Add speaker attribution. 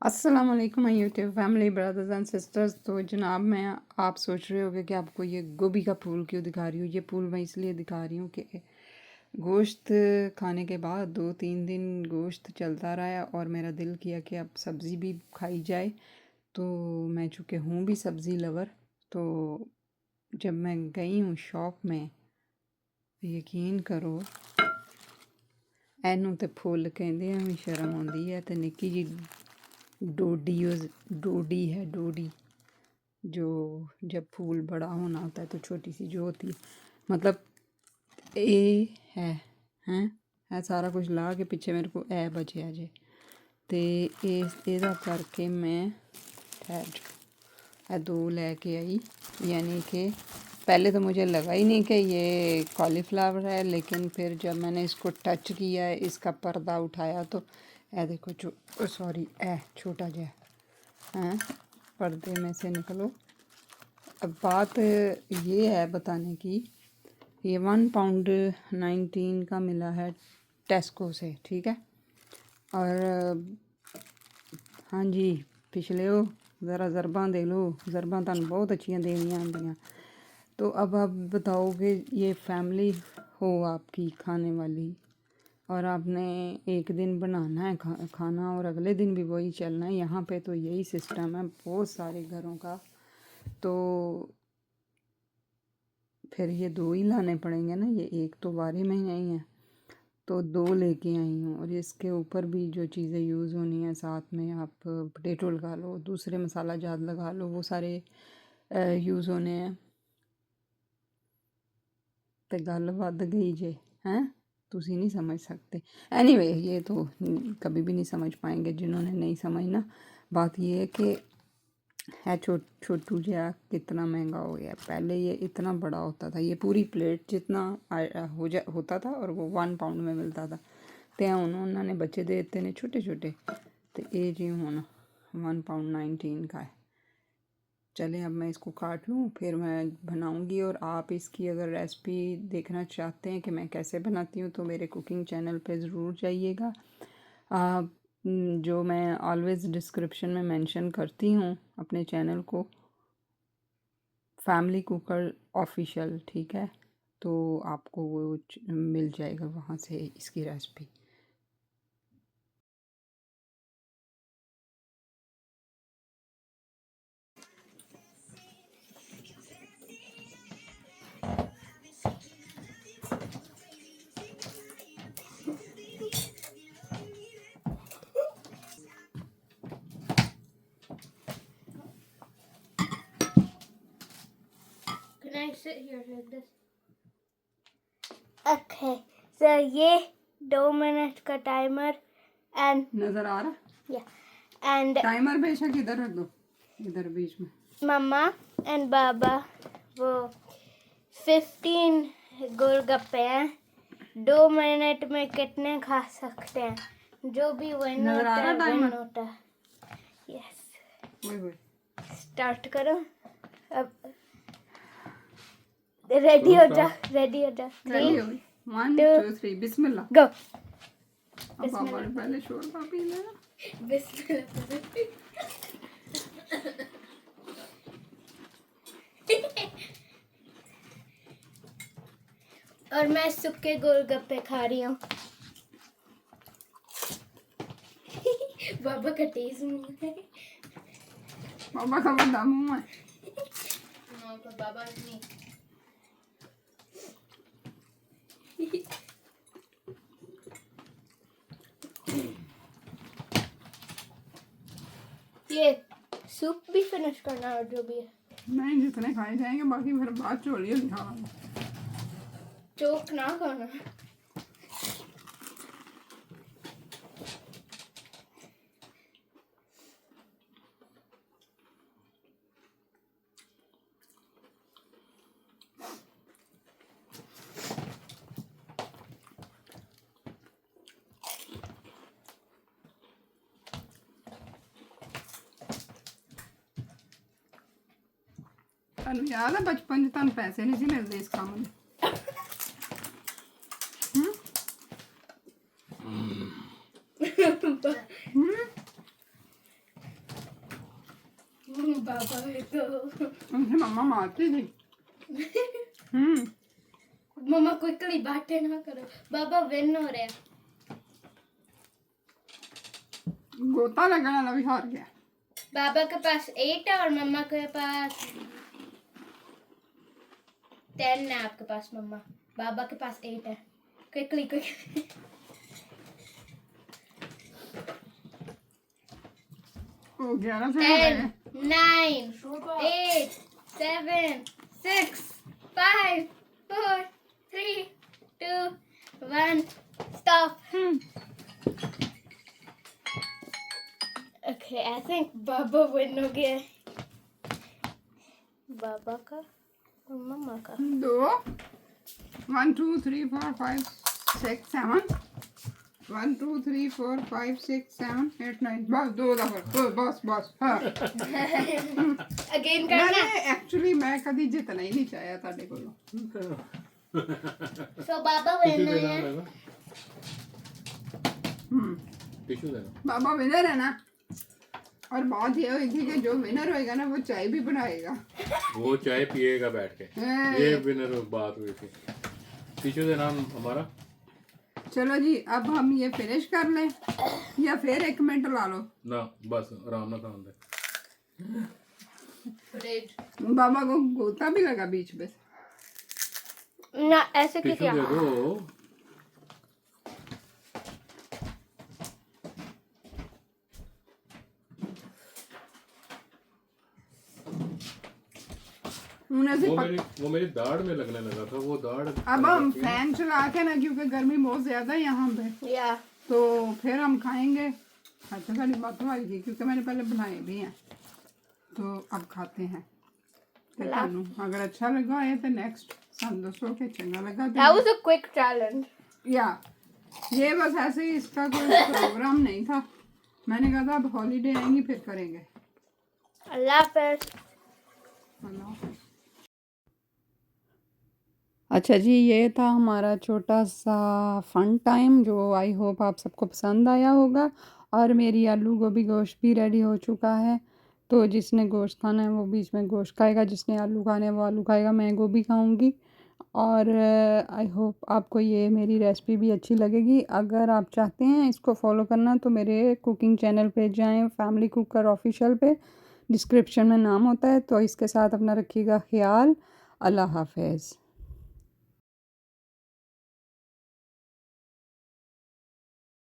Speaker 1: अस्सलाम वालेकुम my YouTube family brothers and sisters. तो जनाब मैं आप सोच रहे होगे कि आपको ये गोभी का फूल क्यों दिखा रही हूँ। ये फूल मैं इसलिए दिखा रही हूँ कि गोश्त खाने के बाद 2-3 दिन गोश्त चलता रहा है और मेरा दिल किया कि अब सब्ज़ी भी खाई जाए। तो मैं चूँकि हूँ भी सब्ज़ी लवर, तो जब मैं गई हूँ शॉप में, यकीन करो ਇਹਨੂੰ ਤੇ ਫੁੱਲ ਕਹਿੰਦੇ ਆ ਵੀ ਸ਼ਰਮ ਆਉਂਦੀ ਹੈ। ਤੇ ਨਿੱਕੀ ਜੀ डोडी है डोडी, जो जब फूल बड़ा होना होता है तो छोटी सी जो होती है, मतलब ए हैं है सारा कुछ ला के पीछे मेरे को ए बचे जे। तो ਇਹਦਾ करके मैं ठहर ए दो लेके आई। यानी कि पहले तो मुझे लगा ही नहीं कि ये कॉलीफ्लावर है, लेकिन फिर जब मैंने इसको टच किया है, इसका पर्दा उठाया, तो ए देखो सॉरी छोटा जो हैं पर्दे में से निकलो। अब बात ये है बताने की, ये 1 पाउंड 19 का मिला है टेस्को से, ठीक है। और हाँ जी, पिछले हो ज़रा ज़रबा दे लो, ज़रबा तुहानू बहुत अच्छियाँ देनियां आंदियां। तो अब आप बताओ कि ये फैमिली हो आपकी खाने वाली, और आपने एक दिन बनाना है खाना और अगले दिन भी वही चलना है। यहाँ पे तो यही सिस्टम है बहुत सारे घरों का। तो फिर ये दो ही लाने पड़ेंगे ना, ये एक तो 12 महीने ही है, तो दो लेके आई हूँ। और इसके ऊपर भी जो चीज़ें यूज़ होनी है, साथ में आप पोटैटो लगा लो, दूसरे मसाला जात लगा लो, वो सारे यूज़ होने हैं। तो गल वध गई जे हैं, तुसी नहीं समझ सकते। एनीवे ये तो कभी भी नहीं समझ पाएंगे जिन्होंने नहीं समझना। बात ये है कि है छोटू जहा कितना महंगा हो गया। पहले ये इतना बड़ा होता था, ये पूरी प्लेट जितना होता था, और वो 1 पाउंड में मिलता था। तो हूँ उन्होंने बच्चे दे दिते ने छोटे छोटे, तो ये जी हूँ 1 पाउंड 19 का है। चलें अब मैं इसको काट लूँ, फिर मैं बनाऊँगी। और आप इसकी अगर रेसिपी देखना चाहते हैं कि मैं कैसे बनाती हूँ, तो मेरे कुकिंग चैनल पे ज़रूर जाइएगा। जो मैं ऑलवेज़ डिस्क्रिप्शन में मेंशन करती हूँ अपने चैनल को, फैमिली कुकर ऑफिशियल, ठीक है। तो आपको वो मिल जाएगा वहाँ से इसकी recipe.
Speaker 2: Can I sit here like this? Okay, so ये 2 मिनट का टाइमर एंड
Speaker 1: नज़र आ रहा
Speaker 2: या एंड
Speaker 1: टाइमर बेशक इधर रख दो, इधर बीच में।
Speaker 2: मम्मा एंड बाबा वो 15 गोलगप्पे हैं। 2 मिनट में कितने खा सकते हैं? जो भी विन
Speaker 1: नज़र आ
Speaker 2: होता
Speaker 1: रहा
Speaker 2: है
Speaker 1: टाइमर?
Speaker 2: विन होता है। यस,
Speaker 1: ओए
Speaker 2: स्टार्ट करो अब। रेडी हो जा, रेडी हो जा।
Speaker 1: रेडी हो गई? 1 2 3 बिस्मिल्लाह।
Speaker 2: गो।
Speaker 1: अब पापा ने पहले शोरबा पी लेना।
Speaker 2: और मैं सूखे गोलगप्पे खा रही हूँ। बाबा का टेस्ट मुंह है।
Speaker 1: पापा का बड़ा मुंह है।
Speaker 2: नो, पर बाबा नहीं। ये सूप भी फिनिश करना और जो भी है।
Speaker 1: नहीं, जितने खाए जाएंगे, बाकी फिर बात चोलिए दिखा।
Speaker 2: चोक ना खाना।
Speaker 1: ਤੁਹਾਨੂੰ याद है बचपन ਚ ਤੁਹਾਨੂੰ पैसे नहीं सी मिलते इस काम में? उनसे मम्मा मारती थी।
Speaker 2: मम्मा क्विकली बातें ना करो। बाबा विन हो रहे हैं।
Speaker 1: गोता लगाना ना भी हार गया।
Speaker 2: बाबा के पास 8 है और मम्मा के पास 10 है। आपके पास मम्मा, बाबा के पास 8 है। Quickly quickly.
Speaker 1: 11 से
Speaker 2: 10 9 8 7 6 5 4 3 2 1 stop. Okay, I think Baba win हो गया। बाबा का और मम्मा का।
Speaker 1: 2 1 2 3 4 5 6 7 1 2 3 4 5 6 7 8 9 बस 2 दफा बस हाँ।
Speaker 2: अगेन करना।
Speaker 1: मैंने एक्चुअली मैं कभी जितना ही नहीं चाहा ਤੁਹਾਡੇ ਕੋਲੋਂ।
Speaker 2: So बाबा विन है।
Speaker 3: टिश्यू देना।
Speaker 1: बाबा विनर है ना। और बात ये हुई थी कि जो विनर होएगा ना वो चाय भी बनाएगा।
Speaker 3: वो चाय पिएगा बैठ के। ये विनर बात हुई थी। टिश्यू देना हमारा।
Speaker 1: चलो जी अब हम ये फिनिश कर लें या फिर 1 मिनट ला लो।
Speaker 3: ना बस आराम ना खान दे।
Speaker 1: बाबा को गोता भी लगा बीच में।
Speaker 2: ना ऐसे
Speaker 3: टिश्यू
Speaker 2: क्या
Speaker 3: दे दो। वो मेरी दाढ़ में लगने लगा था वो दाढ़।
Speaker 1: अब हम फैन चला के ना क्योंकि गर्मी बहुत ज्यादा है यहाँ पे
Speaker 2: या
Speaker 1: तो फिर हम खाएंगे। अच्छा सारी बातों आई थी क्योंकि मैंने पहले बनाए भी हैं तो अब खाते हैं। तो तानू अगर अच्छा लगा है तो नेक्स्ट सन दोस्तों के चंगा लगा
Speaker 2: that was a quick challenge.
Speaker 1: या ये बस ऐसे ही इसका कोई प्रोग्राम नहीं था। मैंने कहा था अब हॉलीडे आएंगी फिर करेंगे।
Speaker 2: अल्लाह हाफ़िज़।
Speaker 1: अच्छा जी ये था हमारा छोटा सा फन टाइम जो आई होप आप सबको पसंद आया होगा। और मेरी आलू गोभी गोश्त भी रेडी हो चुका है। तो जिसने गोश्त खाना है वो बीच में गोश्त खाएगा, जिसने आलू खाने है वो आलू खाएगा, मैं गोभी खाऊंगी। और आई होप आपको ये मेरी रेसिपी भी अच्छी लगेगी। अगर आप चाहते हैं इसको फॉलो करना तो मेरे कुकिंग चैनल पे जाएं, फैमिली कुकर ऑफिशियल पे, डिस्क्रिप्शन में नाम होता है। तो इसके साथ अपना रखिएगा ख्याल। अल्लाह हाफ़िज़।